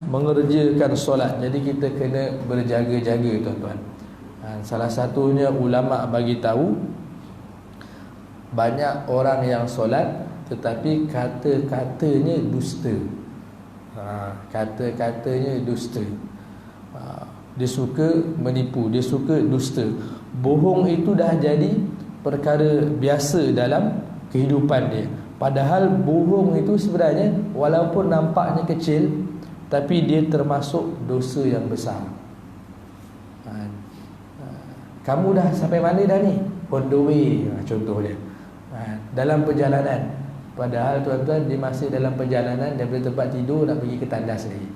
mengerjakan solat. Jadi kita kena berjaga-jaga, tuan-tuan. Salah satunya ulama bagi tahu, banyak orang yang solat tetapi kata-katanya dusta. Kata-katanya dusta. Dia suka menipu, dia suka dusta. Bohong itu dah jadi perkara biasa dalam kehidupan dia. Padahal bohong itu sebenarnya walaupun nampaknya kecil, tapi dia termasuk dosa yang besar. Kamu dah sampai mana dah ni? On the way, contoh dia. Dalam perjalanan. Padahal tuan-tuan, dia masih dalam perjalanan, daripada tempat tidur nak pergi ke tandas lagi.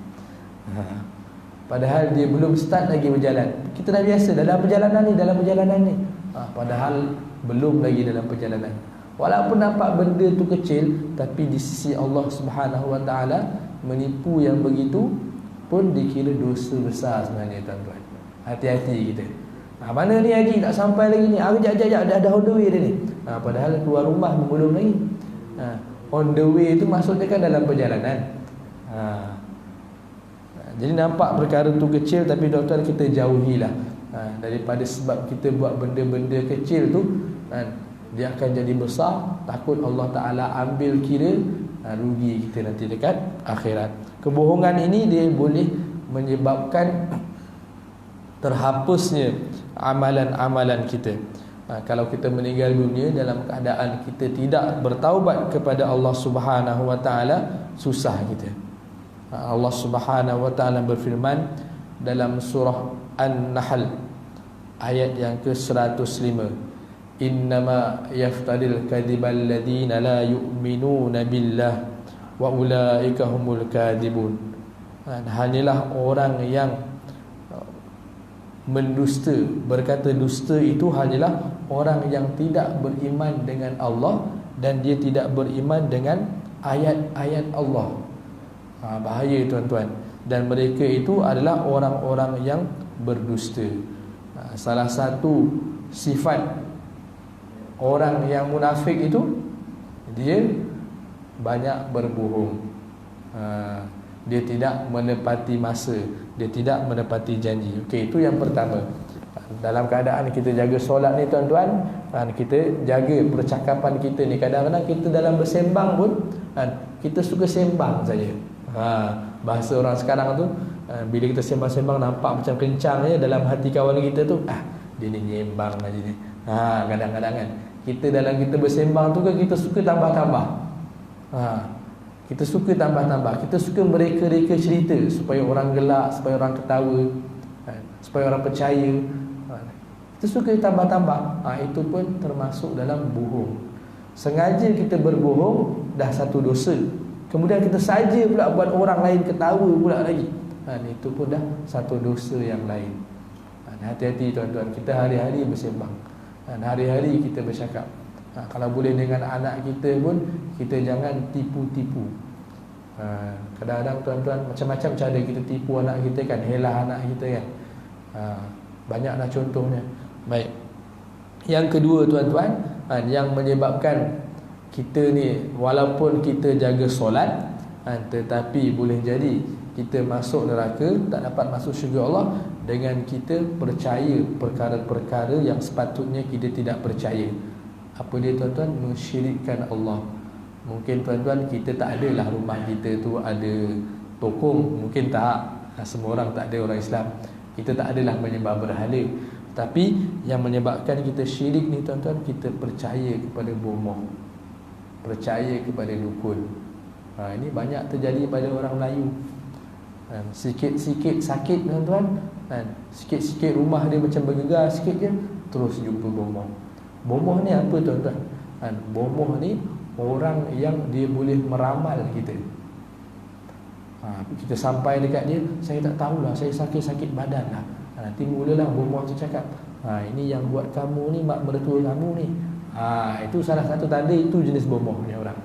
Padahal dia belum start lagi berjalan. Kita dah biasa dalam perjalanan ni. Padahal belum lagi dalam perjalanan. Walaupun nampak benda tu kecil, tapi di sisi Allah Subhanahu Wa Taala, menipu yang begitu pun dikira dosa besar sebenarnya, tuan-tuan. Hati-hati kita. Mana ni Haji, tak sampai lagi ni. Kejap, dah on the way dah ni. Padahal keluar rumah belum lagi. On the way itu maksudnya kan dalam perjalanan. Jadi nampak perkara tu kecil, tapi tuan-tuan kita jauhilah. Daripada sebab kita buat benda-benda kecil tu, dia akan jadi besar. Takut Allah Ta'ala ambil kira, rugi kita nanti dekat akhirat. Kebohongan ini dia boleh menyebabkan terhapusnya amalan-amalan kita. Kalau kita meninggal dunia dalam keadaan kita tidak bertaubat kepada Allah Subhanahu Wa Taala, susah kita. Allah Subhanahu Wa Taala berfirman dalam surah An-Nahl ayat yang ke-105, innama yaftadil kadhibal ladina la yu'minuna billah wa ulaika humul kadhibun. Hanyalah orang yang mendusta, berkata dusta itu hanyalah orang yang tidak beriman dengan Allah dan dia tidak beriman dengan ayat-ayat Allah. Bahaya, tuan-tuan. Dan mereka itu adalah orang-orang yang berdusta. Salah satu sifat orang yang munafik itu, dia banyak berbohong. Dia tidak menepati masa, dia tidak menepati janji. Okey, itu yang pertama. Dalam keadaan kita jaga solat ni, tuan-tuan, kita jaga percakapan kita ni. Kadang-kadang kita dalam bersembang pun, kita suka sembang saja. Bahasa orang sekarang tu, bila kita sembang-sembang nampak macam kencang je, dalam hati kawan kita tu, dia ni nyembang aja ni. Kadang-kadang kan kita dalam kita bersembang tu kan, kita suka tambah-tambah. Kita suka tambah-tambah. Kita suka mereka-reka cerita supaya orang gelak, supaya orang ketawa, supaya orang percaya. Kita suka tambah-tambah. Itu pun termasuk dalam bohong. Sengaja kita berbohong, dah satu dosa. Kemudian kita saja pula buat orang lain ketawa pula lagi. Itu pun dah satu dosa yang lain. Hati-hati, tuan-tuan. Kita hari-hari bersembang, hari-hari kita bercakap. Kalau boleh dengan anak kita pun, kita jangan tipu-tipu. Kadang-kadang, tuan-tuan, macam-macam cara kita tipu anak kita kan, helah anak kita kan. Banyaklah contohnya. Baik. Yang kedua, tuan-tuan, yang menyebabkan kita ni walaupun kita jaga solat, tetapi boleh jadi kita masuk neraka, tak dapat masuk syurga Allah, dengan kita percaya perkara-perkara yang sepatutnya kita tidak percaya. Apa dia, tuan-tuan? Mensyirikkan Allah. Mungkin, tuan-tuan, kita tak adalah rumah kita tu ada tokong. Mungkin tak. Semua orang tak ada, orang Islam. Kita tak adalah menyembah berhala. Tapi yang menyebabkan kita syirik ni, tuan-tuan, kita percaya kepada bomoh, percaya kepada dukun. Ini banyak terjadi pada orang Melayu. Sikit-sikit sakit, tuan-tuan, sikit-sikit rumah dia macam bergegar sikit je, terus jumpa bomoh. Bomoh ni apa, tuan-tuan? Bomoh ni orang yang dia boleh meramal kita. Kita sampai dekat dia, saya tak tahulah, saya sakit-sakit badan lah. Nanti mulalah bomoh tu cakap, ini yang buat kamu ni mak mertua kamu ni. Itu salah satu tanda, itu jenis bomoh ni orang.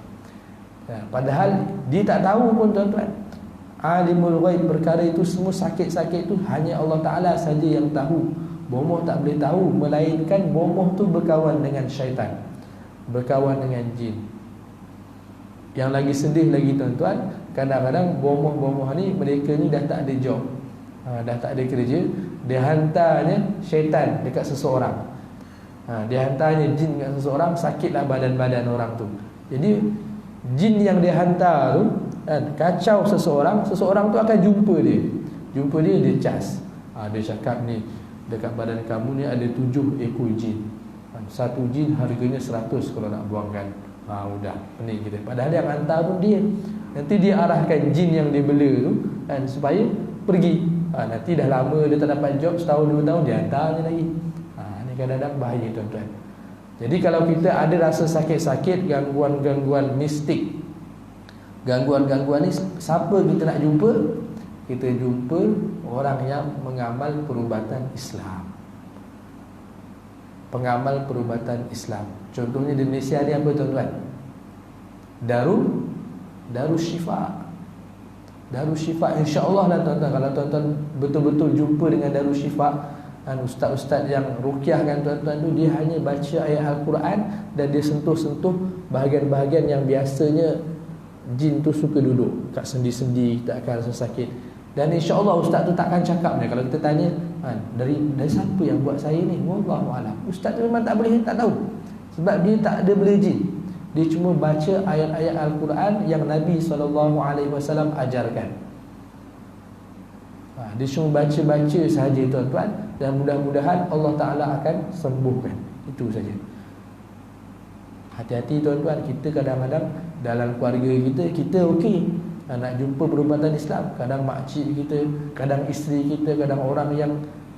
Padahal dia tak tahu pun, tuan-tuan. Alimul ghaib, perkara itu semua sakit-sakit tu hanya Allah Ta'ala saja yang tahu. Bomoh tak boleh tahu, melainkan bomoh tu berkawan dengan syaitan, berkawan dengan jin. Yang lagi sedih lagi, tuan-tuan, kadang-kadang bomoh-bomoh ni mereka ni dah tak ada job, dah tak ada kerja, dia hantarnya syaitan dekat seseorang. Dia hantarnya jin dekat seseorang, sakitlah badan-badan orang tu. Jadi jin yang dia hantar tu kan, kacau seseorang tu akan jumpa dia. Dia cas. Dia cakap ni, dekat badan kamu ni ada 7 ekor jin. Satu jin harganya 100 kalau nak buangkan. Udah pening kita. Padahal yang hantar pun dia. Nanti dia arahkan jin yang dia bela tu kan, supaya pergi. Nanti dah lama dia tak dapat job, setahun 2 tahun dia hantarnya lagi. Ni kadang-kadang bahaya tuan-tuan. Jadi kalau kita ada rasa sakit-sakit, gangguan-gangguan mistik, gangguan-gangguan ni, siapa kita nak jumpa? Kita jumpa orang yang mengamal perubatan Islam, pengamal perubatan Islam. Contohnya di Malaysia ni apa tuan-tuan? Darushifa. Darushifa, insya-Allah lah tuan-tuan. Kalau tuan-tuan betul-betul jumpa dengan Darushifa, ustaz-ustaz yang ruqyahkan tuan-tuan tu, dia hanya baca ayat Al-Quran dan dia sentuh-sentuh bahagian-bahagian yang biasanya jin tu suka duduk kat sendi-sendi, kita akan rasa sakit. Dan insya-Allah ustaz tu takkan cakap ni. Kalau kita tanya, dari siapa yang buat saya ni? Wallahu a'lam. Ustaz tu memang tak tahu. Sebab dia tak ada bela jin. Dia cuma baca ayat-ayat Al-Quran yang Nabi SAW ajarkan. Dia cuma baca-baca sahaja tuan-tuan, dan mudah-mudahan Allah Ta'ala akan sembuhkan. Itu saja. Hati-hati tuan-tuan. Kita kadang-kadang dalam keluarga kita okey, nak jumpa perubatan Islam. Kadang makcik kita, kadang isteri kita, kadang orang yang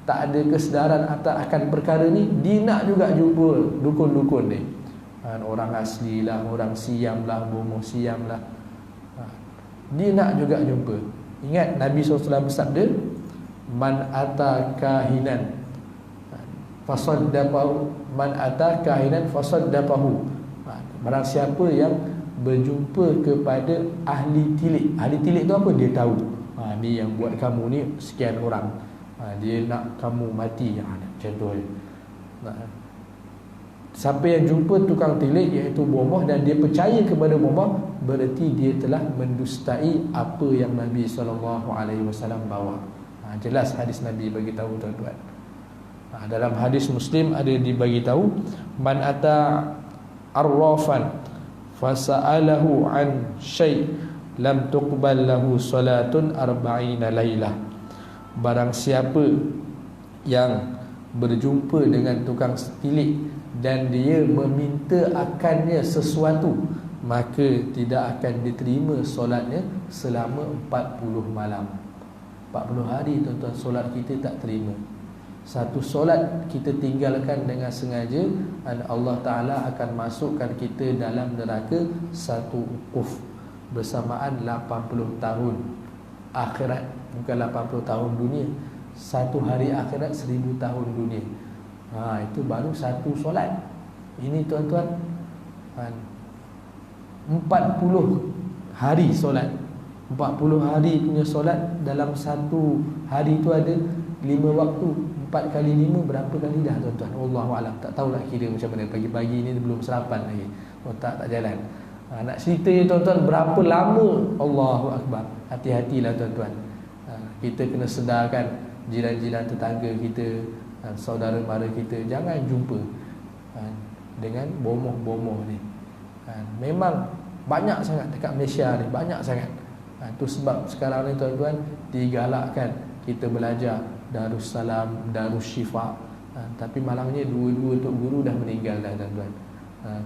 tak ada kesedaran akan perkara ni, dia nak juga jumpa dukun-dukun ni. Orang asli lah, orang Siam lah, bomoh Siam lah, dia nak juga jumpa. Ingat Nabi SAW bersabda, man ata kahinan fasaddaqahu, man ata kahinan fasaddaqahu. Barang siapa yang berjumpa kepada ahli tilik. Ahli tilik tu apa? Dia tahu, ni yang buat kamu ni sekian orang, dia nak kamu mati, contohnya. Siapa yang jumpa tukang tilik, iaitu bomoh, dan dia percaya kepada bomoh, berarti dia telah mendustai apa yang Nabi SAW bawa. Jelas hadis Nabi bagi tahu tuan-tuan. Dalam hadis Muslim ada dibagi tahu, man ata arrafan fasa'alahu an syai' lam tuqbal lahu salatun arba'ina lailah. Barang siapa yang berjumpa dengan tukang tilik dan dia meminta akannya sesuatu, maka tidak akan diterima solatnya selama 40 malam. 40 hari tuan-tuan, solat kita tak terima. Satu solat kita tinggalkan dengan sengaja, dan Allah Ta'ala akan masukkan kita dalam neraka satu ukuf bersamaan 80 tahun akhirat. Bukan 80 tahun dunia. Satu hari akhirat 1000 tahun dunia. Itu baru satu solat. Ini tuan-tuan, 40 hari solat. 40 hari punya solat. Dalam satu hari tu ada 5 waktu. 4 kali 5 berapa kali dah tuan-tuan? Wallahualam. Tak tahulah kira macam mana. Pagi-pagi ni belum sarapan lagi, otak tak jalan. Nak cerita ni tuan-tuan, berapa lama? Allahu Akbar. Hati-hatilah tuan-tuan. Kita kena sedarkan jiran-jiran tetangga kita, saudara mara kita, jangan jumpa dengan bomoh-bomoh ni. Memang banyak sangat dekat Malaysia ni, banyak sangat. Itu sebab sekarang ni tuan-tuan digalakkan kita belajar Darussalam, Darushifa. Tapi malangnya dua-dua Tok Guru dah meninggal dah tuan-tuan.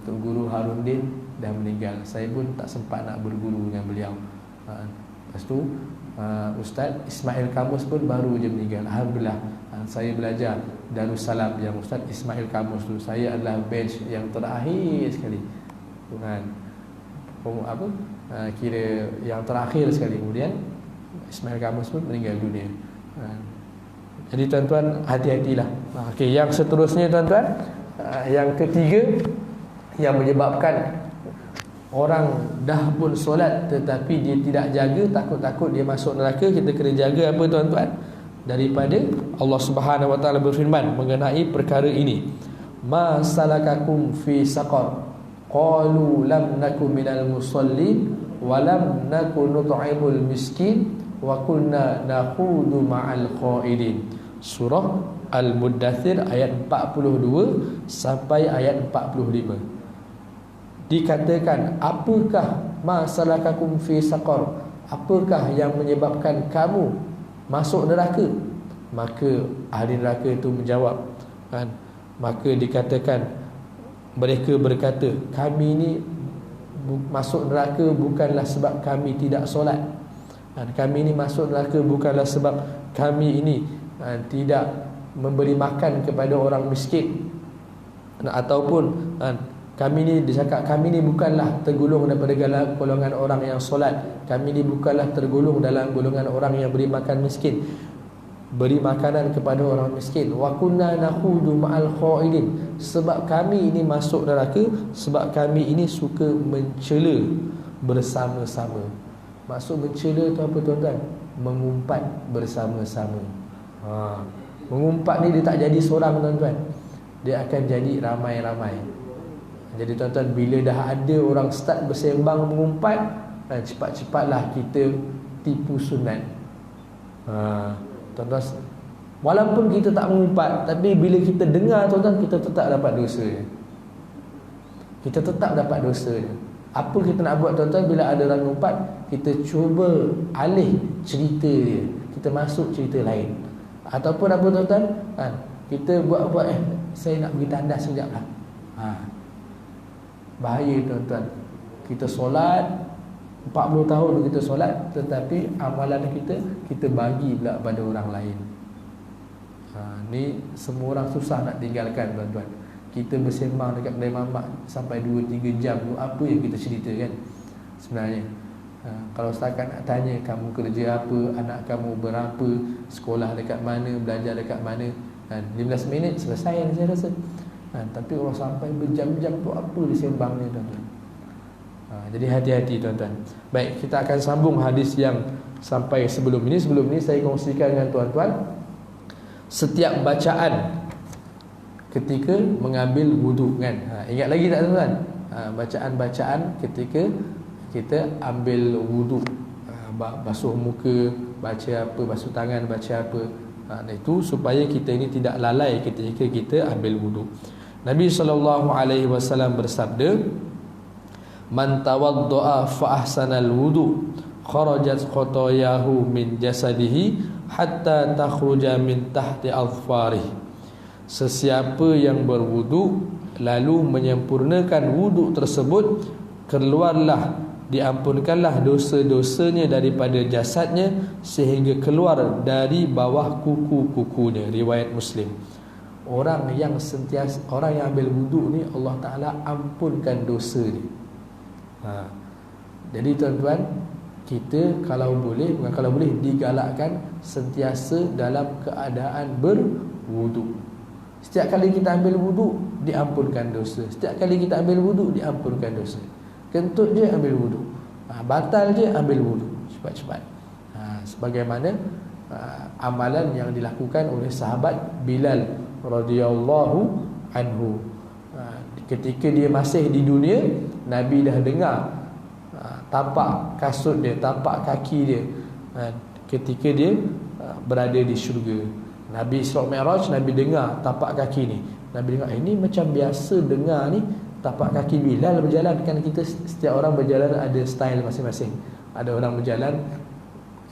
Tok Guru Harundin dah meninggal. Saya pun tak sempat nak berguru dengan beliau. Lepas tu Ustaz Ismail Kamus pun baru je meninggal. Alhamdulillah, saya belajar Darussalam yang Ustaz Ismail Kamus tu. Saya adalah batch yang terakhir sekali. Tuhan, kira yang terakhir sekali. Kemudian Ismail Kamus pun meninggal dunia. Jadi tuan-tuan, hati-hatilah. Okey, yang seterusnya tuan-tuan, yang ketiga yang menyebabkan orang dah pun solat tetapi dia tidak jaga, takut-takut dia masuk neraka, kita kena jaga apa tuan-tuan? Daripada Allah Subhanahu Wa Taala berfirman mengenai perkara ini. Ma salakakum fi saqar? Qalu lam nakum minal musallin walam nakun nut'imul miskin wa kunna nakhudu ma'al qaidin. Surah Al-Muddathir ayat 42 sampai ayat 45. Dikatakan, apakah masalakakum fi saqar? Apakah yang menyebabkan kamu masuk neraka? Maka ahli neraka itu menjawab, kan? Maka dikatakan, mereka berkata, kami ini masuk neraka bukanlah sebab kami tidak solat, kan? Kami ini masuk neraka bukanlah sebab kami ini tidak memberi makan kepada orang miskin, ataupun kami ni dicakap kami ni bukanlah tergolong daripada golongan orang yang solat, kami ni bukanlah tergolong dalam golongan orang yang beri makan miskin, beri makanan kepada orang miskin. Wa kunna nakhudu ma'al khaidin, sebab kami ini masuk neraka sebab kami ini suka mencela bersama-sama. Maksud mencela tu apa tuan-tuan? Mengumpat bersama-sama. Mengumpat ni dia tak jadi seorang tuan-tuan, dia akan jadi ramai-ramai. Jadi tuan-tuan, bila dah ada orang start bersembang mengumpat, cepat-cepatlah kita tipu sunat. Tuan-tuan, walaupun kita tak mengumpat, tapi bila kita dengar tuan-tuan, kita tetap dapat dosa. Kita tetap dapat dosa. Apa kita nak buat tuan-tuan? Bila ada orang mengumpat, kita cuba alih cerita dia, kita masuk cerita lain. Ataupun apa tuan-tuan, kita buat-buat, saya nak pergi tandas sekejap lah. Bahaya tuan-tuan. Kita solat 40 tahun kita solat, tetapi amalan kita bagi pula pada orang lain. Ni semua orang susah nak tinggalkan tuan-tuan. Kita bersembang dekat kedai mamak sampai 2-3 jam tu, apa yang kita cerita kan sebenarnya? Kalau setakat nak tanya, kamu kerja apa, anak kamu berapa, sekolah dekat mana, belajar dekat mana, 15 minit selesai saya rasa. Tapi orang sampai berjam-jam tu, apa disembang ni tuan-tuan? Jadi hati-hati tuan-tuan. Baik, kita akan sambung hadis yang sampai sebelum ini. Sebelum ini saya kongsikan dengan tuan-tuan, setiap bacaan ketika mengambil wuduk kan, ingat lagi tak tuan-tuan? Bacaan-bacaan ketika kita ambil wuduk, basuh muka, baca apa, basuh tangan, baca apa, itu supaya kita ini tidak lalai ketika kita ambil wuduk. Nabi SAW bersabda, man tawadda'a fa ahsanal wudu kharajat khotoyahu min jasadihi hatta takhruja min tahti azfarih. Sesiapa yang berwudu lalu menyempurnakan wudu tersebut, keluarlah, diampunkanlah dosa-dosanya daripada jasadnya sehingga keluar dari bawah kuku-kukunya. Riwayat Muslim. Orang yang ambil wudu ni, Allah Ta'ala ampunkan dosa dia. Jadi tuan-tuan, kita kalau boleh digalakkan sentiasa dalam keadaan berwudu. Setiap kali kita ambil wudu, diampunkan dosa. Setiap kali kita ambil wudu, diampunkan dosa. Kentut je ambil wudu, batal je ambil wudu, cepat-cepat. Sebagaimana amalan yang dilakukan oleh sahabat Bilal radhiyallahu anhu. Ketika dia masih di dunia, Nabi dah dengar tapak kasut dia, tapak kaki dia ketika dia berada di syurga. Nabi Isra Mi'raj, Nabi dengar tapak kaki ni. Nabi dengar, ini macam biasa dengar ni tapak kaki Bilal berjalan. Kan kita setiap orang berjalan ada style masing-masing. Ada orang berjalan,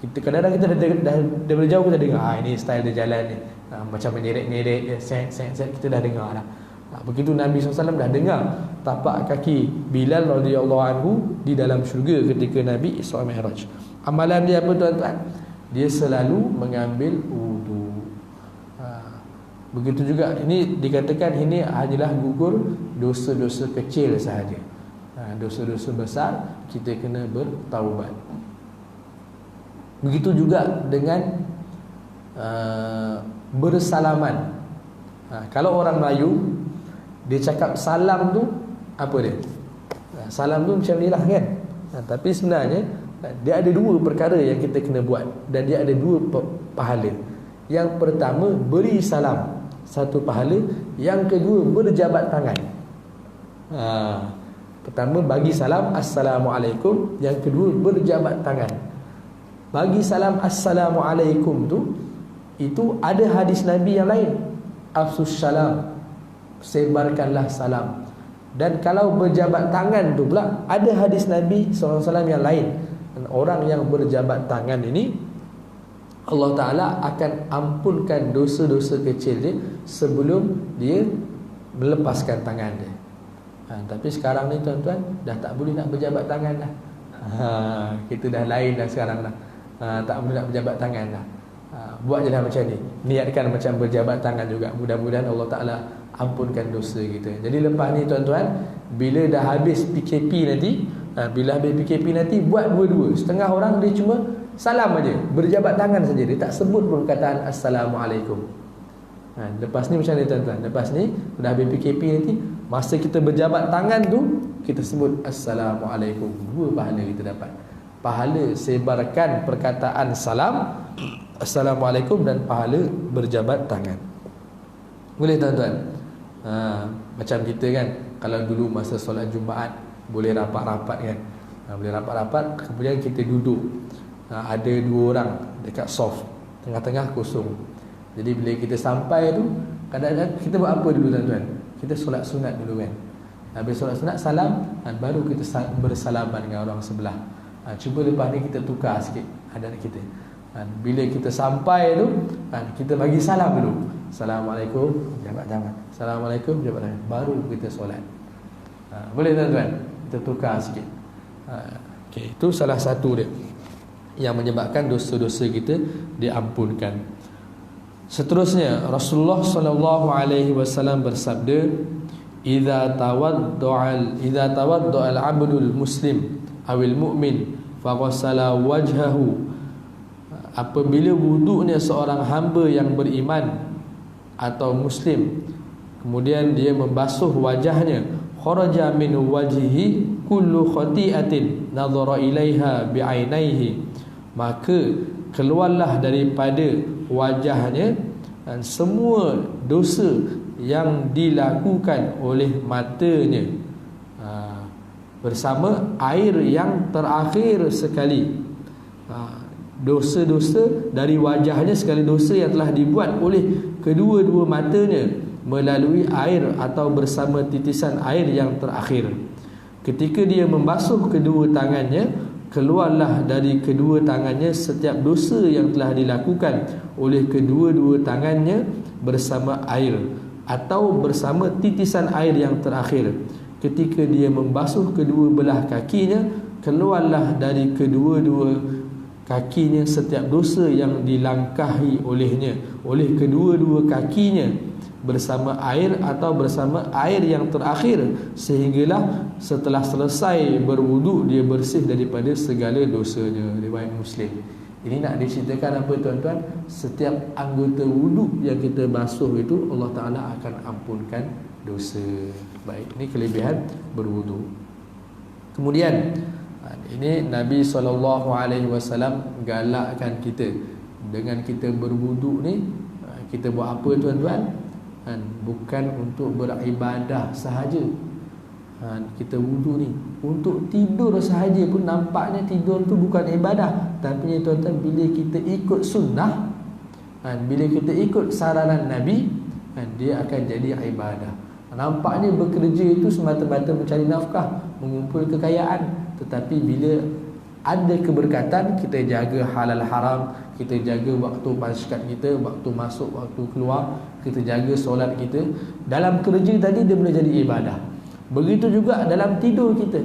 kita kadang-kadang kita dah dari jauh kita dengar, ini style dia jalan ni, macam menyeret-nyeret, set, kita dah dengar dah. Begitu Nabi SAW dah dengar tapak kaki Bilal radhiyallahu anhu di dalam syurga ketika Nabi Isra Mi'raj. Amalan dia apa tuan-tuan? Dia selalu mengambil wudu. Begitu juga ini dikatakan ini hanyalah gugur dosa-dosa kecil sahaja. Dosa-dosa besar kita kena bertaubat. Begitu juga dengan bersalaman. Kalau orang Melayu, dia cakap salam tu apa dia? Salam tu macam ni lah kan. Tapi sebenarnya dia ada dua perkara yang kita kena buat, dan dia ada dua pahala. Yang pertama, beri salam, satu pahala. Yang kedua, berjabat tangan. Pertama, bagi salam Assalamualaikum. Yang kedua, berjabat tangan. Bagi salam Assalamualaikum tu, itu ada hadis Nabi yang lain. Afsus salam, sebarkanlah salam. Dan kalau berjabat tangan tu pula, ada hadis Nabi SAW yang lain. Dan orang yang berjabat tangan ini, Allah Ta'ala akan ampunkan dosa-dosa kecil dia sebelum dia melepaskan tangan dia. Tapi sekarang ni tuan-tuan, dah tak boleh nak berjabat tangan dah. Kita dah lain dah sekarang dah. Tak boleh nak berjabat tangan dah. Buat je lah macam ni. Niatkan macam berjabat tangan juga. Mudah-mudahan Allah Ta'ala ampunkan dosa kita. Jadi lepas ni tuan-tuan, bila dah habis PKP nanti, buat dua-dua. Setengah orang dia cuma salam aja, berjabat tangan saja, dia tak sebut pun perkataan Assalamualaikum. Lepas ni macam ni tuan-tuan, lepas ni dah habis PKP nanti, masa kita berjabat tangan tu, kita sebut Assalamualaikum. Dua pahala kita dapat. Pahala sebarkan perkataan salam Assalamualaikum dan pahala berjabat tangan. Boleh tuan-tuan? Macam kita kan, kalau dulu masa solat Jumaat boleh rapat-rapat kan, boleh rapat-rapat, kemudian kita duduk, ada dua orang dekat soft, tengah-tengah kosong. Jadi bila kita sampai tu, kadang-kadang kita buat apa dulu tuan-tuan? Kita solat sunat dulu kan. Habis solat sunat, salam, baru kita bersalaman dengan orang sebelah. Cuba lepas ni kita tukar sikit adat kita. Bila kita sampai tu, kita bagi salam dulu. Assalamualaikum, jabat tangan. Assalamualaikum, jabat tangan. Baru kita solat. Boleh tuan-tuan? Kita tukar sikit. Okay, itu salah satu dia yang menyebabkan dosa-dosa kita diampunkan. Seterusnya, Rasulullah SAW bersabda, "Idza tawadda'a al-'abdul muslim awil mu'min faghassala wajhahu." Apabila wuduknya seorang hamba yang beriman atau muslim, kemudian dia membasuh wajahnya, kharaja min wajhihi kullu khati'atin nadhara ilaiha bi'ainaihi, maka keluarlah daripada wajahnya dan semua dosa yang dilakukan oleh matanya bersama air yang terakhir sekali. Dosa-dosa dari wajahnya sekali dosa yang telah dibuat oleh kedua-dua matanya melalui air atau bersama titisan air yang terakhir. Ketika dia membasuh kedua tangannya, keluarlah dari kedua tangannya setiap dosa yang telah dilakukan oleh kedua-dua tangannya bersama air atau bersama titisan air yang terakhir. Ketika dia membasuh kedua belah kakinya, keluarlah dari kedua-dua kakinya setiap dosa yang dilangkahi olehnya, oleh kedua-dua kakinya bersama air atau bersama air yang terakhir, sehinggalah setelah selesai berwuduk dia bersih daripada segala dosanya. Riwayat Muslim. Ini nak diceritakan apa tuan-tuan? Setiap anggota wuduk yang kita basuh itu, Allah Ta'ala akan ampunkan dosa. Baik, ini kelebihan berwuduk. Kemudian ini Nabi SAW galakkan kita, dengan kita berwuduk ni, kita buat apa tuan-tuan? Bukan untuk beribadah sahaja. Kita wuduk ni untuk tidur sahaja pun nampaknya tidur tu bukan ibadah. Tapi tuan-tuan, bila kita ikut sunnah, bila kita ikut saranan Nabi, dia akan jadi ibadah. Nampaknya bekerja itu semata-mata mencari nafkah, mengumpul kekayaan. Tetapi bila ada keberkatan, kita jaga halal haram, kita jaga waktu pascat kita, waktu masuk, waktu keluar, kita jaga solat kita. Dalam kerja tadi dia boleh jadi ibadah. Begitu juga dalam tidur kita.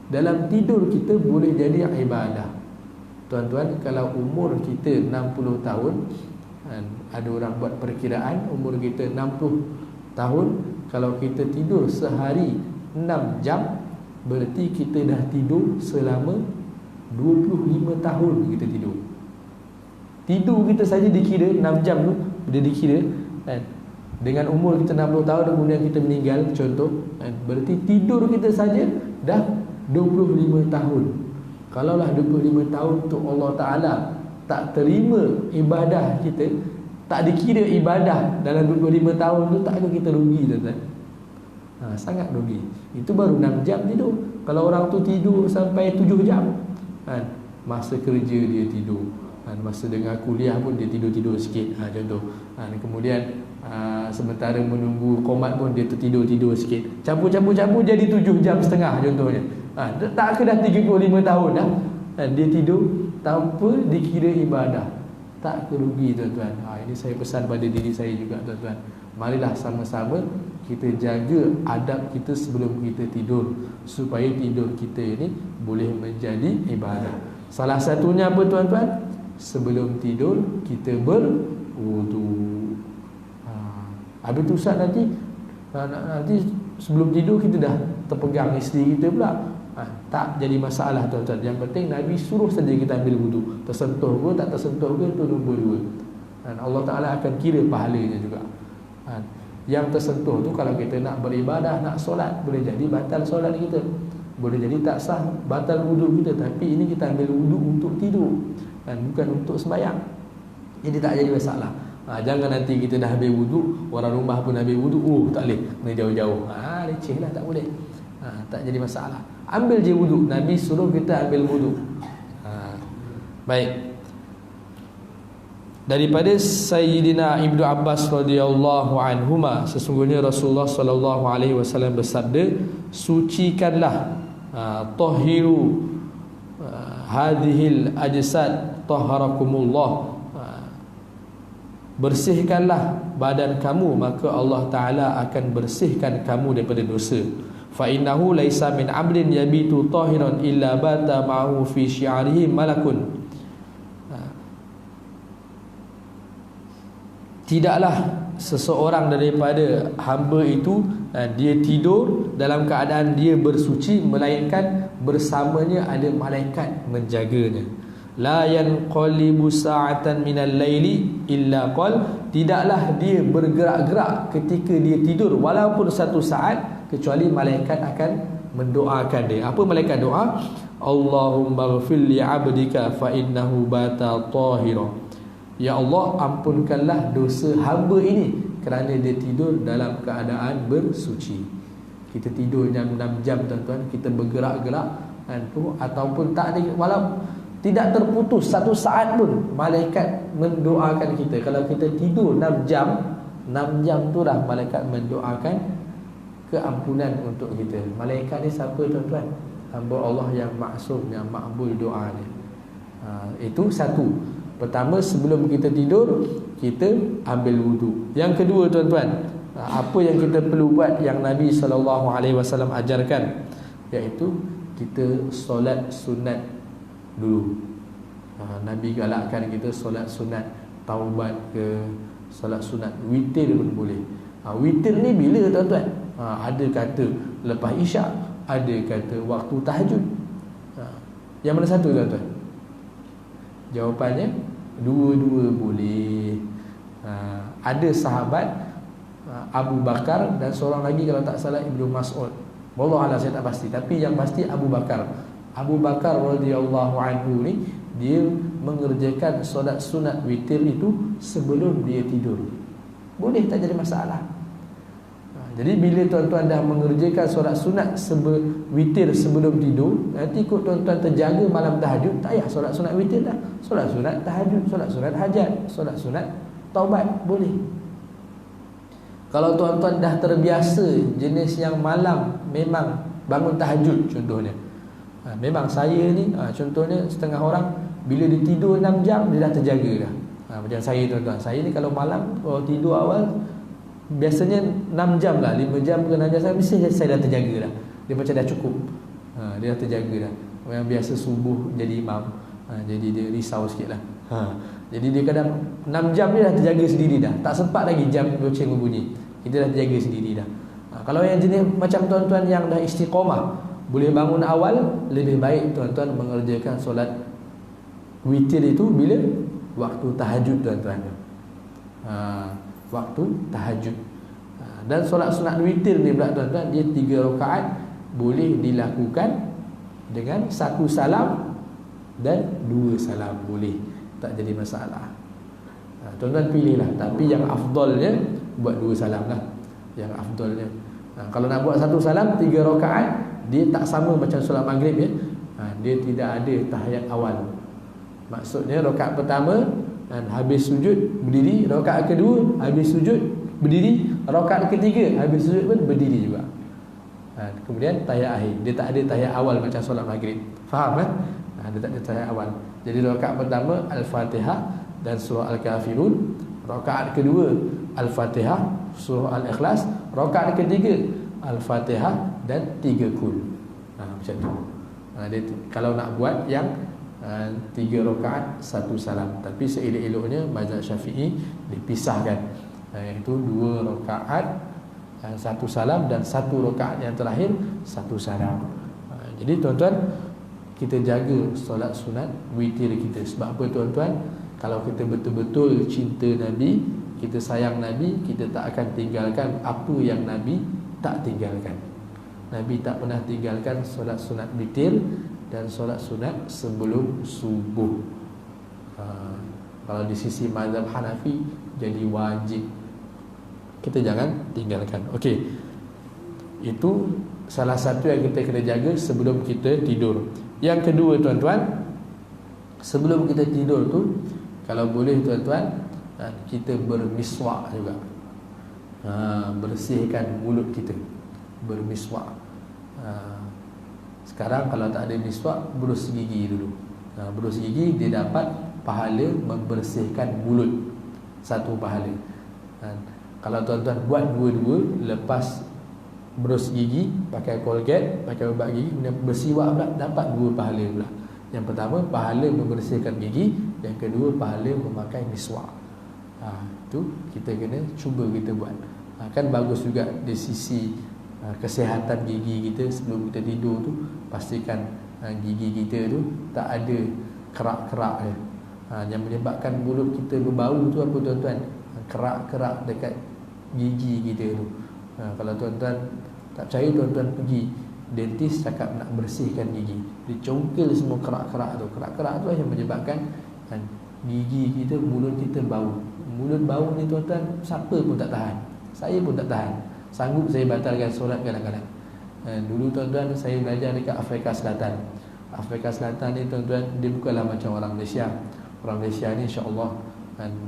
Dalam tidur kita boleh jadi ibadah. Tuan-tuan, kalau umur kita 60 tahun, ada orang buat perkiraan umur kita 60 tahun, kalau kita tidur sehari 6 jam, berarti kita dah tidur selama 25 tahun kita tidur. Tidur kita saja dikira 6 jam tu, dia dikira dengan umur kita 60 tahun kemudian kita meninggal contoh, berarti tidur kita saja dah 25 tahun. Kalaulah 25 tahun tu Allah Ta'ala tak terima ibadah kita, tak dikira ibadah dalam 25 tahun tu, takkah kita rugi tuan-tuan? Sangat rugi. Itu baru 6 jam tidur. Kalau orang tu tidur sampai 7 jam, kan, masa kerja dia tidur, kan, masa dengar kuliah pun dia tidur-tidur sikit, contoh. Kemudian sementara menunggu komat pun dia tertidur-tidur sikit. Campur jadi 7 jam setengah contohnya. Tak ke dah 35 tahun dah, kan, dia tidur tanpa dikira ibadah. Tak kerugi tuan-tuan. Ini saya pesan pada diri saya juga tuan-tuan. Marilah sama-sama kita jaga adab kita sebelum kita tidur, supaya tidur kita ini boleh menjadi ibadah. Salah satunya apa tuan-tuan? Sebelum tidur kita berwudu. Habis tu Ustaz, nanti sebelum tidur kita dah terpegang isteri kita pula. Tak jadi masalah tuan-tuan. Yang penting Nabi suruh saja kita ambil wudu. Tersentuh ke tak tersentuh ke, itu nombor 2. Dan Allah Ta'ala akan kira pahalanya juga. Yang tersentuh tu kalau kita nak beribadah, nak solat, boleh jadi batal solat kita, boleh jadi tak sah, batal wudu kita. Tapi ini kita ambil wudu untuk tidur, dan bukan untuk sembahyang. Jadi tak jadi masalah. Jangan nanti kita dah habis wudu, orang rumah pun habis wudu, tak boleh, kena jauh-jauh. Leceh lah, tak boleh. Tak jadi masalah. Ambil je wudu. Nabi suruh kita ambil wudu. Baik. Daripada Sayyidina Ibnu Abbas radhiyallahu anhuma, sesungguhnya Rasulullah sallallahu alaihi wasallam bersabda, sucikanlah, tahiru hadhil ajsad taharakumullah, bersihkanlah badan kamu, maka Allah Ta'ala akan bersihkan kamu daripada dosa. Fa innahu laisa min 'abdin yabitu tahiran illa bata ma'ahu fi syi'arihi malakun. Tidaklah seseorang daripada hamba itu dia tidur dalam keadaan dia bersuci, melainkan bersamanya ada malaikat menjaganya. La yanqalibu sa'atan minal laili illa qal, tidaklah dia bergerak-gerak ketika dia tidur walaupun 1 saat, kecuali malaikat akan mendoakan dia. Apa malaikat doa? Allahumma ighfir li 'abdika fa innahu bata tahira. Ya Allah, ampunkanlah dosa hamba ini kerana dia tidur dalam keadaan bersuci. Kita tidur jam 6 jam tuan-tuan, kita bergerak-gerak ataupun tak ada, walau tidak terputus 1 saat pun, malaikat mendoakan kita. Kalau kita tidur 6 jam tu dah malaikat mendoakan keampunan untuk kita. Malaikat ni siapa tuan-tuan? Hamba Allah yang maksum, yang makbul doa ni. Itu satu. Pertama, sebelum kita tidur, kita ambil wudu. Yang kedua tuan-tuan, apa yang kita perlu buat yang Nabi SAW ajarkan, iaitu kita solat sunat dulu. Nabi galakkan kita solat sunat taubat ke, solat sunat witir pun boleh. Witir ni bila tuan-tuan? Ada kata lepas isyak, ada kata waktu tahajud. Yang mana satu tuan-tuan? Jawapannya dua-dua boleh. Ada sahabat Abu Bakar dan seorang lagi kalau tak salah Ibnu Mas'ud. Wallahualam, saya tak pasti, tapi yang pasti Abu Bakar. Abu Bakar radhiyallahu anhu ni, dia mengerjakan solat sunat witir itu sebelum dia tidur. Boleh, tak jadi masalah. Jadi bila tuan-tuan dah mengerjakan solat sunat witir sebelum tidur, nanti ikut tuan-tuan terjaga malam tahajud, tak payah solat sunat witir dah. Solat sunat tahajud, solat sunat hajat, solat sunat taubat, boleh. Kalau tuan-tuan dah terbiasa jenis yang malam memang bangun tahajud contohnya, memang saya ni contohnya, setengah orang bila dia tidur 6 jam dia dah terjaga dah. Macam saya tuan-tuan, saya ni kalau malam tidur awal biasanya 6 jam lah, 5 jam ke 6 jam mesti saya dah terjaga dah. Dia macam dah cukup, dia dah terjaga dah. Yang biasa subuh jadi imam, jadi dia risau sikit lah. Jadi dia kadang 6 jam dia dah terjaga sendiri dah, tak sempat lagi jam loceng berbunyi, kita dah terjaga sendiri dah. Kalau yang jenis macam tuan-tuan yang dah istiqamah, boleh bangun awal, lebih baik tuan-tuan mengerjakan solat witir itu bila? Waktu tahajud tuan-tuan. Waktu tahajud. Dan solat sunat witir ni pula tuan-tuan, dia 3 rakaat, boleh dilakukan dengan 1 salam dan 2 salam, boleh, tak jadi masalah. Tuan-tuan pilihlah, tapi yang afdalnya buat 2 salam lah. Yang afdalnya Kalau nak buat satu salam 3 rakaat, dia tak sama macam solat maghrib ya. Dia tidak ada tahiyat awal. Maksudnya rakaat pertama habis sujud berdiri, rakaat kedua habis sujud berdiri, rakaat ketiga habis sujud pun berdiri juga. Kemudian tahiyat akhir, dia tak ada tahiyat awal macam solat maghrib. Faham kan? Dia tak ada tahiyat awal. Jadi rakaat pertama Al-Fatihah dan surah Al-Kafirun, rakaat kedua Al-Fatihah, surah Al-Ikhlas, rakaat ketiga Al-Fatihah dan 3 kul. Macam tu. Dia kalau nak buat yang 3 rakaat 1 salam, tapi seelok-eloknya mazhab Syafi'i dipisahkan, iaitu 2 rakaat 1 salam dan 1 rakaat yang terakhir 1 salam. Jadi tuan-tuan, kita jaga solat sunat witir kita. Sebab apa tuan-tuan? Kalau kita betul-betul cinta Nabi, kita sayang Nabi, kita tak akan tinggalkan apa yang Nabi tak tinggalkan. Nabi tak pernah tinggalkan solat sunat witir dan solat sunat sebelum subuh. Kalau di sisi mazhab Hanafi jadi wajib, kita jangan tinggalkan. Okey, itu salah satu yang kita kena jaga sebelum kita tidur. Yang kedua tuan-tuan, sebelum kita tidur tu, kalau boleh tuan-tuan, kita bermiswak juga. Bersihkan mulut kita, bermiswak. Sekarang kalau tak ada miswak, berus gigi dulu. Berus gigi, dia dapat pahala membersihkan mulut, satu pahala. Kalau tuan-tuan buat dua-dua, lepas berus gigi, pakai Colgate, pakai ubat gigi, kemudian bersiwak pula, dapat 2 pahala pula. Yang pertama, pahala membersihkan gigi. Yang kedua, pahala memakai miswak. Itu kita kena cuba kita buat. Kan bagus juga di sisi kesihatan gigi kita. Sebelum kita tidur tu, pastikan gigi kita tu tak ada kerak-kerak dia. Yang menyebabkan mulut kita berbau tu apa tuan-tuan? Kerak-kerak dekat gigi kita tu. Kalau tuan-tuan tak percaya, tuan-tuan pergi dentist cakap nak bersihkan gigi, dia congkel semua kerak-kerak tu. Kerak-kerak tu yang menyebabkan gigi kita, mulut kita bau. Mulut bau ni tuan-tuan, siapa pun tak tahan. Saya pun tak tahan. Sanggup saya batalkan solat kadang-kadang. Dulu tuan-tuan, saya belajar dekat Afrika Selatan. Afrika Selatan ni tuan-tuan, dia bukanlah macam orang Malaysia. Orang Malaysia ni insya-Allah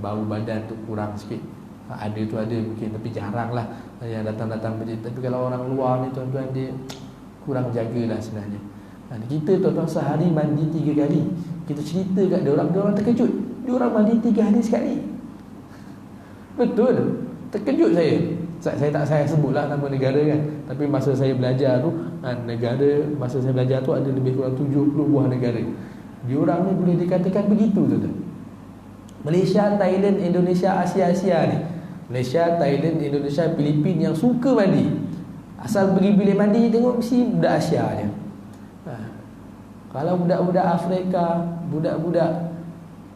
bau badan tu kurang sikit. Ada tu ada mungkin, tapi jarang lah yang datang-datang masjid. Tapi kalau orang luar ni tuan-tuan, dia kurang jagalah sebenarnya. Kita tuan-tuan sehari mandi 3 kali. Kita cerita kat dia orang terkejut. Dia orang mandi 3 hari sekali. Betul. Terkejut saya. Saya sebutlah nama negara kan. Tapi masa saya belajar tu, masa saya belajar tu ada lebih kurang 70 buah negara. Dia orang ni boleh dikatakan begitu tuan-tuan. Malaysia, Thailand, Indonesia, Asia ni. Malaysia, Thailand, Indonesia, Filipina yang suka mandi. Asal pergi bilik mandi, tengok mesti budak Asia je. Kalau budak-budak Afrika, budak-budak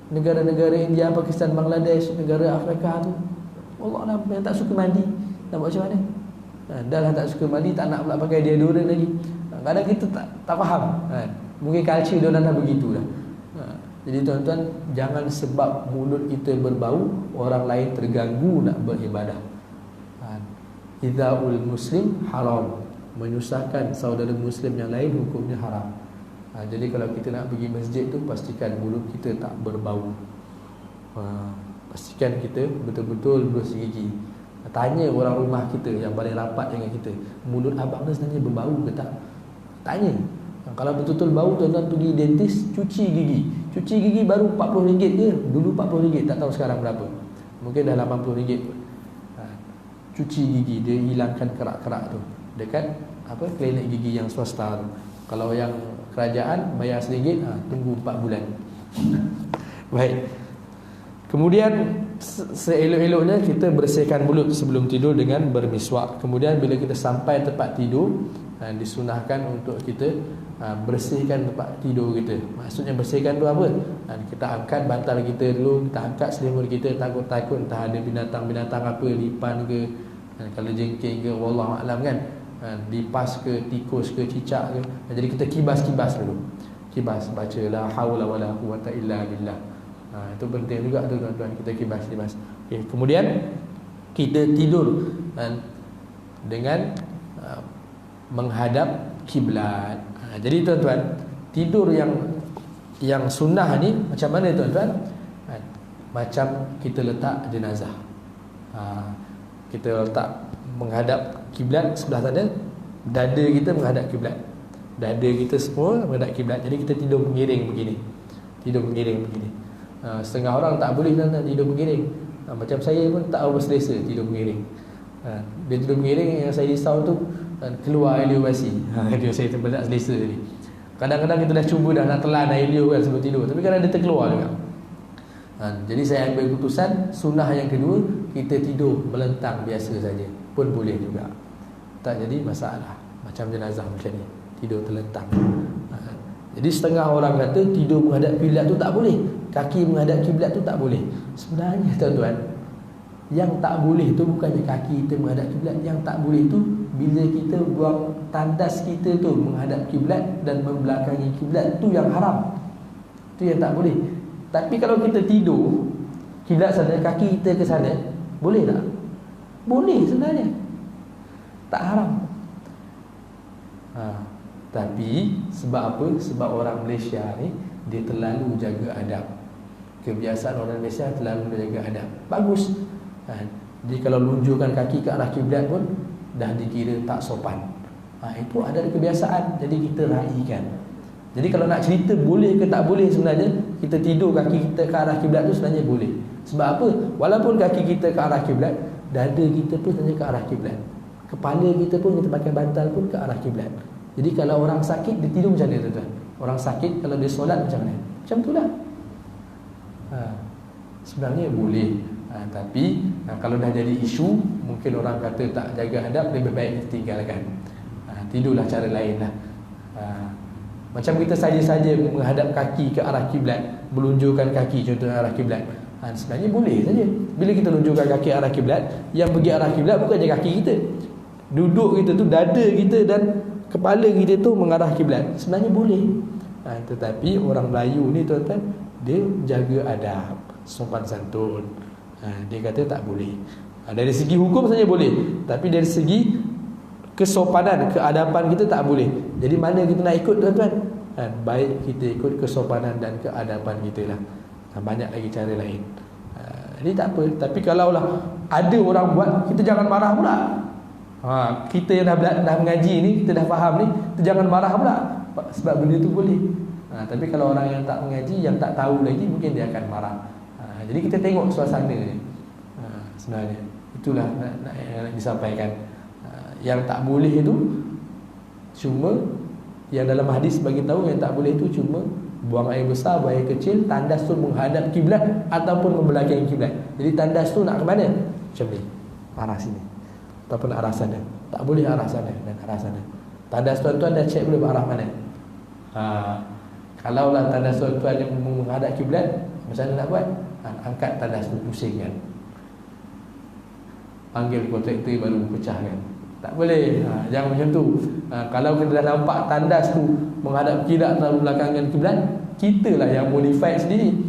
negara-negara India, Pakistan, Bangladesh, negara Afrika tu, Allah nak yang tak suka mandi, nak buat macam mana? Dah lah tak suka mandi, tak nak pula pakai deodorant lagi. Kadang kita tak faham. Mungkin culture dia orang dah begitu dah. Jadi tuan-tuan, jangan sebab mulut kita berbau, orang lain terganggu nak beribadah. Idzaul muslim haram. Menyusahkan saudara muslim yang lain hukumnya haram. Jadi kalau kita nak pergi masjid tu, pastikan mulut kita tak berbau. Pastikan kita betul-betul berus gigi. Tanya orang rumah kita yang paling rapat dengan kita, mulut abang ni sebenarnya berbau ke tak? Tanya. Kalau betul-betul bau, tuan-tuan pergi dentist, cuci gigi. Cuci gigi baru RM40 je. Dulu RM40, tak tahu sekarang berapa. Mungkin dah RM80 pun. Cuci gigi, dia hilangkan kerak-kerak tu dekat klinik gigi yang swasta tu. Kalau yang kerajaan bayar RM1, tunggu 4 bulan. Baik. Kemudian seelok-eloknya kita bersihkan mulut sebelum tidur dengan bermiswak. Kemudian bila kita sampai tempat tidur, disunahkan untuk kita bersihkan tempat tidur kita. Maksudnya bersihkan tu apa? Kita angkat bantal kita dulu, kita angkat selimut kita, takut-takut entah ada binatang-binatang apa, lipan ke, kalau jengking ke, wallahu a'lam kan, lipas ke, tikus ke, cicak ke. Jadi kita kibas-kibas dulu. Kibas, baca la haula wala quwata illa billah. Itu penting juga tu tuan-tuan, kita kibas-kibas. Okay. Kemudian kita tidur dengan menghadap kiblat. Jadi tuan-tuan, tidur yang sunnah ni macam mana tuan-tuan? Macam kita letak jenazah. Kita letak menghadap kiblat sebelah sana, dada kita menghadap kiblat. Dada kita semua menghadap kiblat. Jadi kita tidur mengiring begini. Tidur mengiring begini. Setengah orang tak boleh tuan-tuan tidur mengiring. Macam saya pun tak apa selesa tidur mengiring. Dia tidur mengiring, yang saya risau tu keluar Elio basi. Dia saya tak selesa ni. Kadang-kadang kita dah cuba dah nak telan Elio kan sebelum tidur, tapi kadang dia terkeluar juga. Jadi saya ambil keputusan, sunnah yang kedua, kita tidur melentang biasa saja pun boleh juga, tak jadi masalah. Macam jenazah macam ni, tidur terlentang. Jadi setengah orang kata tidur menghadap kiblat tu tak boleh, kaki menghadap kiblat tu tak boleh. Sebenarnya tuan-tuan, yang tak boleh tu bukannya kaki kita menghadap kiblat. Yang tak boleh tu bila kita buang tandas kita tu menghadap kiblat dan membelakangi kiblat, tu yang haram. Tu yang tak boleh. Tapi kalau kita tidur kiblat sana, kaki kita ke sana, boleh tak? Boleh sebenarnya, tak haram. Tapi sebab apa? Sebab orang Malaysia ni dia terlalu jaga adab. Kebiasaan orang Malaysia terlalu jaga adab. Bagus. Jadi kalau lunjurkan kaki ke arah kiblat pun dah dikira tak sopan. Itu ada kebiasaan, jadi kita raikan. Jadi kalau nak cerita boleh ke tak boleh, sebenarnya kita tidur kaki kita ke arah kiblat tu sebenarnya boleh. Sebab apa? Walaupun kaki kita ke arah kiblat, dada kita pun sebenarnya ke arah kiblat. Kepala kita pun kita pakai bantal pun ke arah kiblat. Jadi kalau orang sakit dia tidur macam mana tuan-tuan? Orang sakit kalau dia solat macam mana? Macam itulah. Sebenarnya boleh. Tapi kalau dah jadi isu, mungkin orang kata tak jaga adab, lebih baik kita tinggalkan. Tidurlah cara lain lah. Macam kita saja-saja menghadap kaki ke arah kiblat, melunjurkan kaki contohnya arah kiblat, sebenarnya boleh saja. Bila kita lunjurkan kaki arah kiblat, yang pergi arah kiblat bukan je kaki kita, duduk kita tu, dada kita dan kepala kita tu mengarah kiblat, sebenarnya boleh. Tetapi orang Melayu ni tuan-tuan, dia jaga adab, sopan santun. Dia kata tak boleh. Dari segi hukum saja boleh, tapi dari segi kesopanan, keadapan kita tak boleh. Jadi mana kita nak ikut tuan-tuan? Baik kita ikut kesopanan dan keadapan kita lah. Banyak lagi cara lain. Jadi tak apa. Tapi kalau lah ada orang buat, kita jangan marah pula. Kita yang dah mengaji ni, kita dah faham ni, kita jangan marah pula, sebab benda tu boleh. Tapi kalau orang yang tak mengaji, yang tak tahu lagi, mungkin dia akan marah. Jadi kita tengok suasana ni. Sebenarnya itulah nak disampaikan. Yang tak boleh itu cuma, yang dalam hadis bagi tahu yang tak boleh itu cuma buang air besar, buang air kecil, tandas tu menghadap kiblat ataupun membelakangi kiblat. Jadi tandas tu nak ke mana? Macam ni, arah sini ataupun arah sana. Tak boleh arah sana dan arah sana. Tandas tuan-tuan dah cek belum arah mana? Kalaulah tandas tuan-tuan yang menghadap kiblat, macam mana nak buat? Angkat tandas tu, pusingkan, panggil kontraktor baru pecahkan. Tak boleh. Jangan macam tu. Kalau kita dah nampak tandas tu menghadap kiblat atau belakangkan kiblat, kita lah yang modify sendiri.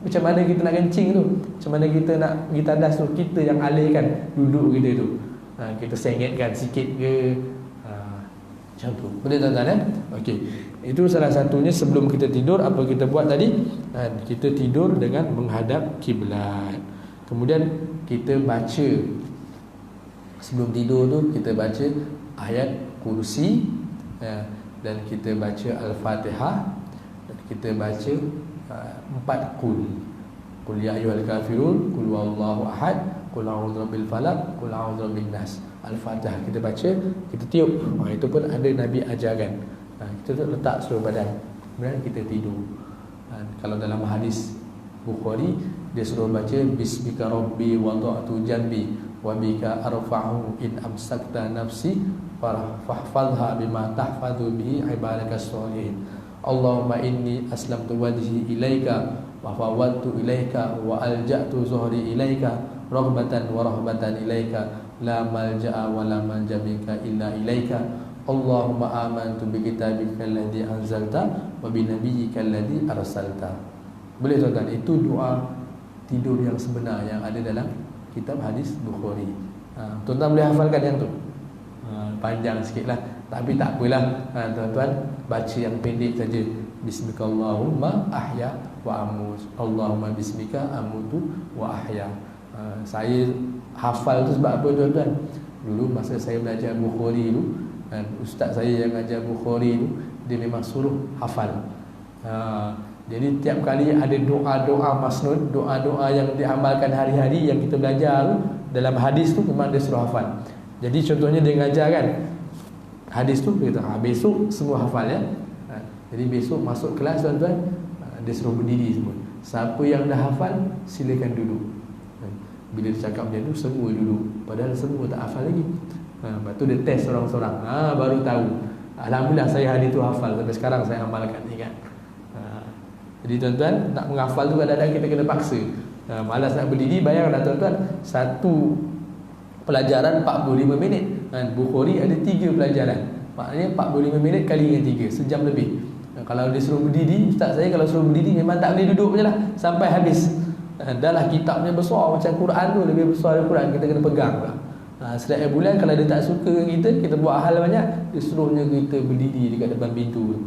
Macam mana kita nak kencing tu, macam mana kita nak pergi tandas tu, kita yang alihkan duduk kita tu. Kita sengetkan sikit ke, macam tu. Boleh tuan-tuan Okey. Itu salah satunya sebelum kita tidur. Apa kita buat tadi? Kita tidur dengan menghadap kiblat. Kemudian kita baca, sebelum tidur tu kita baca ayat kursi, dan kita baca Al-Fatihah, dan kita baca 4 qul. Qul ya ayyuhal kafirun, qul huwallahu ahad, qul a'udzu birabbil falaq, qul a'udzu birabbin nas. Al-Fatihah kita baca, kita tiup. Itu pun ada Nabi ajarkan. Kita letak seluruh badan, kemudian kita tidur. Kalau dalam hadis Bukhari, dia suruh baca bismika rabbi wada'tu janbi wa bika arfa'u in amsakta nafsi fahfadha bima tahfadhu bihi ibadakas sholihin. Allahumma inni aslamtu wajhi ilaika wa fawwadtu ilaika wa alja'tu zuhri ilaika raghbatan wa rahbatan ilaika la malja'a wa la manja minka illa ilaika. Allahumma amantu bi kitabika alladhi anzalta wa bi nabiyyika alladhi arsalta. Boleh tuan-tuan, itu doa tidur yang sebenar yang ada dalam kitab hadis Bukhari. Tuan-tuan boleh hafalkan yang tu. Panjang sikit lah. Tapi tak apalah, tuan-tuan baca yang pendek saja. Bismikallahumma ahya wa amut. Allahumma bismika amutu wa ahya. Saya hafal tu sebab apa tuan-tuan? Dulu masa saya belajar Bukhari dulu, ustaz saya yang ajar Bukhari tu, dia memang suruh hafal. Jadi tiap kali ada doa-doa masnud, doa-doa yang diamalkan hari-hari yang kita belajar tu, dalam hadis tu memang dia suruh hafal. Jadi contohnya dia mengajar kan, hadis tu dia kata, besok semua hafal ya. Jadi besok masuk kelas tuan-tuan, dia suruh berdiri semua. Siapa yang dah hafal silakan duduk. Bila dia cakap macam tu semua duduk, padahal semua tak hafal lagi. Lepas tu dia test seorang-seorang, baru tahu. Alhamdulillah saya hadis tu hafal, sampai sekarang saya amalkan, ingat. Jadi tuan-tuan, nak menghafal tu kadang-kadang kita kena paksa. Malas nak berdiri, bayangkan tuan-tuan, satu pelajaran 45 minit. Bukhari ada 3 pelajaran. Maknanya 45 minit kali dengan 3, sejam lebih. Kalau dia suruh berdiri, ustaz saya kalau suruh berdiri memang tak boleh duduk je lah sampai habis. Dah lah kitabnya besar, macam Quran tu lebih besar dari Quran, kita kena pegang pula. Setiap bulan kalau dia tak suka dengan kita buat hal banyak, dia suruhnya kita berdiri dekat depan pintu tu.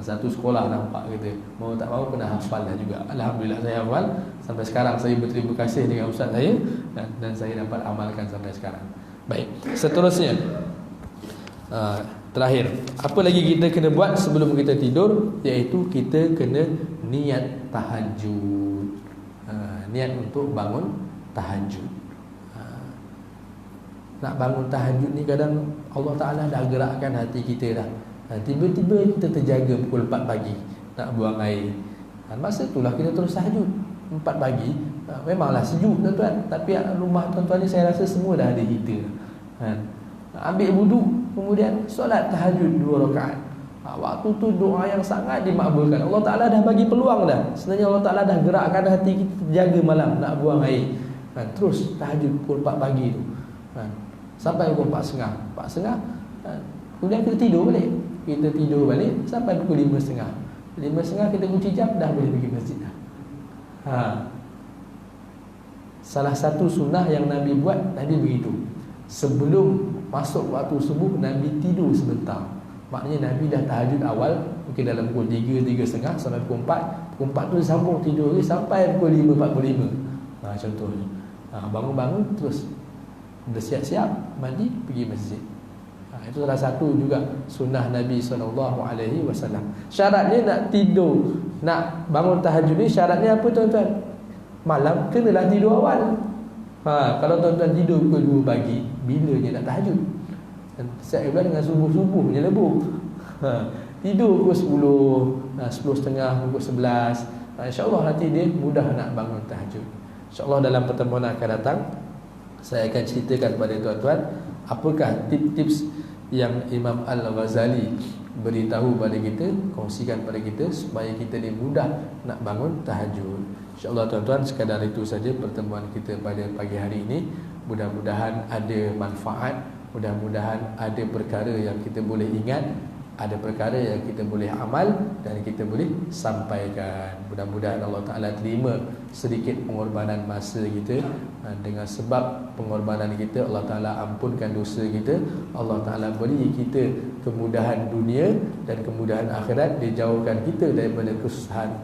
Satu sekolah nampak kita, mau tak mau kena hafal dah juga. Alhamdulillah saya hafal. Sampai sekarang saya berterima kasih dengan ustaz saya, dan saya dapat amalkan sampai sekarang. Baik, seterusnya, terakhir, apa lagi kita kena buat sebelum kita tidur? Iaitu kita kena niat tahajud. Niat untuk bangun tahajud. Nak bangun tahajud ni kadang Allah Ta'ala dah gerakkan hati kita dah. Tiba-tiba kita terjaga pukul 4 pagi nak buang air. Masa itulah kita terus tahajud 4 pagi. Memanglah sejuk tuan-tuan, tapi rumah tuan-tuan ni saya rasa semua dah ada heater. Ambil wuduk, kemudian solat tahajud 2 rakaat. Waktu tu doa yang sangat dimakbulkan. Allah Ta'ala dah bagi peluang dah. Sebenarnya Allah Ta'ala dah gerakkan hati kita jaga malam nak buang air. Terus tahajud pukul 4 pagi tu, sampai pukul 4.30. 4.30, kemudian kita tidur balik. Kita tidur balik sampai pukul 5.30. 5.30 kita kunci jam, dah boleh pergi masjid dah. Salah satu sunnah yang Nabi buat, Nabi begitu. Sebelum masuk waktu subuh, Nabi tidur sebentar. Maknanya Nabi dah tahajud awal, mungkin dalam pukul 3, 3.30 sampai pukul 4. Pukul 4 tu sambung tidur sampai pukul 5.45. Contohnya, bangun-bangun terus dah siap-siap mandi pergi masjid. Itu salah satu juga sunnah Nabi SAW. Syaratnya nak tidur, nak bangun tahajud ni syaratnya apa tuan-tuan? Malam kenalah tidur awal. Kalau tuan-tuan tidur pukul 2 pagi, bilanya nak tahajud? Setiap bulan dengan subuh-subuh je lebur. Tidur pukul 10, 10.30, pukul 11. InsyaAllah nanti dia mudah nak bangun tahajud. InsyaAllah dalam pertemuan akan datang saya akan ceritakan kepada tuan-tuan apakah tips-tips yang Imam Al-Ghazali beritahu pada kita, kongsikan pada kita supaya kita ni mudah nak bangun tahajud. InsyaAllah tuan-tuan, sekadar itu saja pertemuan kita pada pagi hari ini. Mudah-mudahan ada manfaat, mudah-mudahan ada perkara yang kita boleh ingat, ada perkara yang kita boleh amal dan kita boleh sampaikan. Mudah-mudahan Allah Ta'ala terima sedikit pengorbanan masa kita. Dengan sebab pengorbanan kita, Allah Ta'ala ampunkan dosa kita. Allah Ta'ala beri kita kemudahan dunia dan kemudahan akhirat. Dia jauhkan kita daripada kesusahan